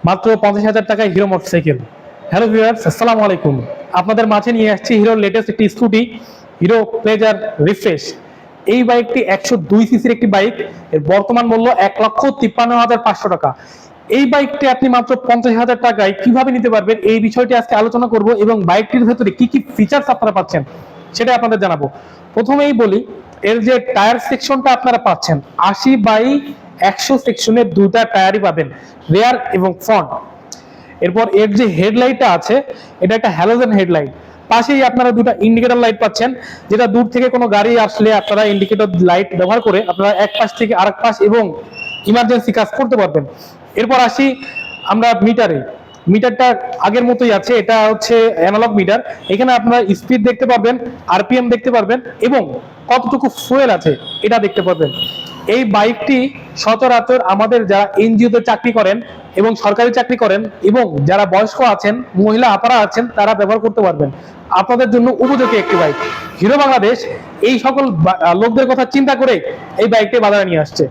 মাত্র 50,000 টাকায় hero motorcycle. Hello viewers, আসসালামু আলাইকুম। আপনাদের মাঝে নিয়ে আসছি হিরোর লেটেস্ট একটি স্কুটি, হিরো প্লেজার রিফ্রেশ। এই বাইকটি 102 সিসির একটি বাইক। এর বর্তমান মূল্য 1,53,500 টাকা। এই বাইকটি আপনি মাত্র 50,000 টাকায় কিভাবে নিতে পারবেন, এই বিষয়টি আজকে আলোচনা করব এবং বাইকটির ভেতরে কি কি ফিচার্স আপনারা পাচ্ছেন সেটা আপনাদের জানাবো। প্রথমেই বলি, এর যে টায়ার সেকশনটা আপনারা পাচ্ছেন 80/100 সেকশনের দুটা টায়ারই পাবেন, রেয়ার এবং ফ্রন্ট। এরপর এর যে হেডলাইটটা আছে, এটা একটা হ্যালোজেন হেডলাইট। পাশেই আপনারা দুটো ইন্ডিকেটর লাইট পাচ্ছেন, যেটা দূর থেকে কোনো গাড়ি আসলে আপনারা ইন্ডিকেটর লাইট ব্যবহার করে আপনারা এক পাশ থেকে আরেক পাশ এবং ইমার্জেন্সি কাজ করতে পারবেন। এরপর আসি আমরা মিটারটা আগের মতোই আছে, এটা হচ্ছে অ্যানালগ মিটার। এখানে আপনারা স্পিড দেখতে পারবেন, আরপিএম দেখতে পারবেন এবং কতটুকু ফুয়েল আছে এটা দেখতে পারবেন। এই বাইকটি সচরাচর আমাদের যারা এনজিওতে চাকরি করেন এবং সরকারি চাকরি করেন এবং যারা বয়স্ক আছেন, মহিলা আপারা আছেন, তারা ব্যবহার করতে পারবেন। আপনাদের জন্য উপযোগী একটি বাইক। হিরো বাংলাদেশ এই সকল লোকদের কথা চিন্তা করে এই বাইকটি বাজারে নিয়ে আসছে।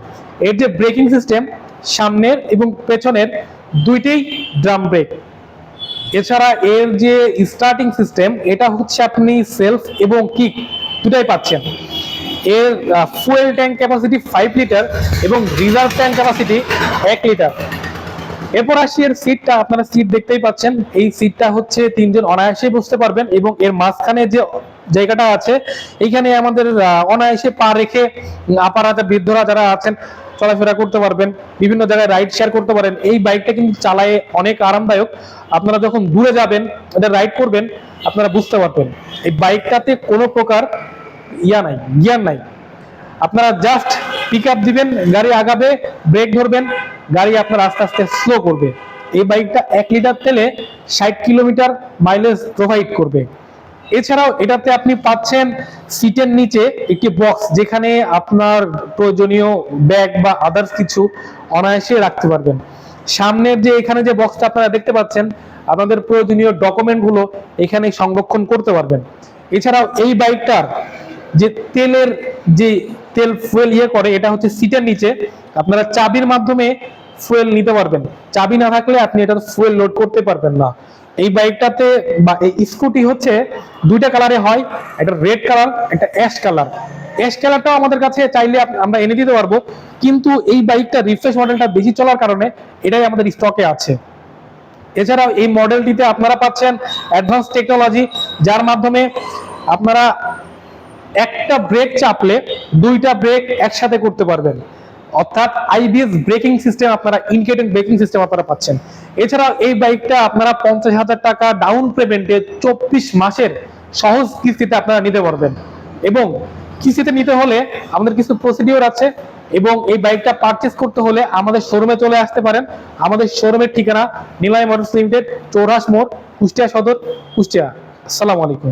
এর যে ব্রেকিং সিস্টেম, সামনের এবং পেছনের দুইটাই ড্রাম ব্রেক। এছাড়া এর যে স্টার্টিং সিস্টেম, এটা হচ্ছে আপনি সেলফ এবং কিক দুটাই পাচ্ছেন। এর ফুয়েল ট্যাঙ্ক ক্যাপাসিটি 5 লিটার এবং রিজার্ভ ট্যাঙ্ক ক্যাপাসিটি 1 লিটার। এরপর আসি এর সিটটা, আপনারা সিট দেখতেই পাচ্ছেন। এই সিটটা হচ্ছে তিনজন অনায়াসে বসতে পারবেন এবং এর মাঝখানে যে জায়গাটা আছে, এইখানে আমাদের অনায়াসে পা রেখে আপারা বৃদ্ধরা যারা আছেন চলাফেরা করতে পারবেন, বিভিন্ন জায়গায় রাইড শেয়ার করতে পারেন। এই বাইকটা কিন্তু চালায় অনেক আরামদায়ক। আপনারা যখন দূরে যাবেন, এটা রাইড করবেন, আপনারা বুঝতে পারবেন এই বাইকটাতে কোনো প্রকার গিয়ার নাই। আপনারা জাস্ট পিক আপ দিবেন, গাড়ি আগাবে, ব্রেক ধরবেন, গাড়ি আপনার আস্তে আস্তে স্লো করবে। এই বাইকটা 1 লিটার তেলে 60 কিলোমিটার মাইলেজ প্রোভাইড করবে। এছাড়াও এটাতে আপনি পাচ্ছেন সিটের নিচে একটি বক্স, যেখানে আপনার প্রয়োজনীয় ব্যাগ বা আদার্স কিছু অনায়াসে রাখতে পারবেন। সামনের যে এখানে যে বক্সটা আপনারা দেখতে পাচ্ছেন, আপনাদের প্রয়োজনীয় ডকুমেন্টগুলো এখানে সংরক্ষণ করতে পারবেন। এছাড়াও এই বাইকটার যে তেল ফুয়েল করে, এটা হচ্ছে সিটের নিচে। আপনারা চাবির মাধ্যমে ফুয়েল নিতে পারবেন। চাবি না থাকলে আপনি এটা ফুয়েল লোড করতে পারবেন না। এই বাইকটাতে বা এই স্কুটি হচ্ছে দুইটা কালারে হয়, একটা রেড কালার, একটা অ্যাশ কালার। অ্যাশ কালারটাও আমাদের কাছে চাইলে আমরা এনে দিতে পারবো, কিন্তু এই বাইকটা রিফ্রেশ মডেলটা বেশি চলার কারণে এটাই আমাদের স্টকে আছে। এছাড়াও এই মডেলটিতে আপনারা পাচ্ছেন অ্যাডভান্স টেকনোলজি, যার মাধ্যমে আপনারা একটা ব্রেক চাপলে দুইটা ব্রেক একসাথে করতে পারবেন। অর্থাৎ আইবিএস ব্রেকিং সিস্টেম, আপনারা ইন্ডিকেটিং ব্রেকিং সিস্টেম আপনারা পাচ্ছেন। এছাড়াও এই বাইকটা আপনারা 50,000 টাকা ডাউন পেমেন্টে 24 মাসের সহজ কিস্তিতে আপনারা নিতে পারবেন। এবং কিস্তিতে নিতে হলে আমাদের কিছু প্রসিডিওর আছে, এবং এই বাইকটা পারচেস করতে হলে আমাদের শোরুমে চলে আসতে পারেন। আমাদের শোরুমের ঠিকানা নিলয় মোটরস লিমিটেড, চৌরাস মোড়, কুষ্টিয়া সদর, কুষ্টিয়া। আসসালামু আলাইকুম।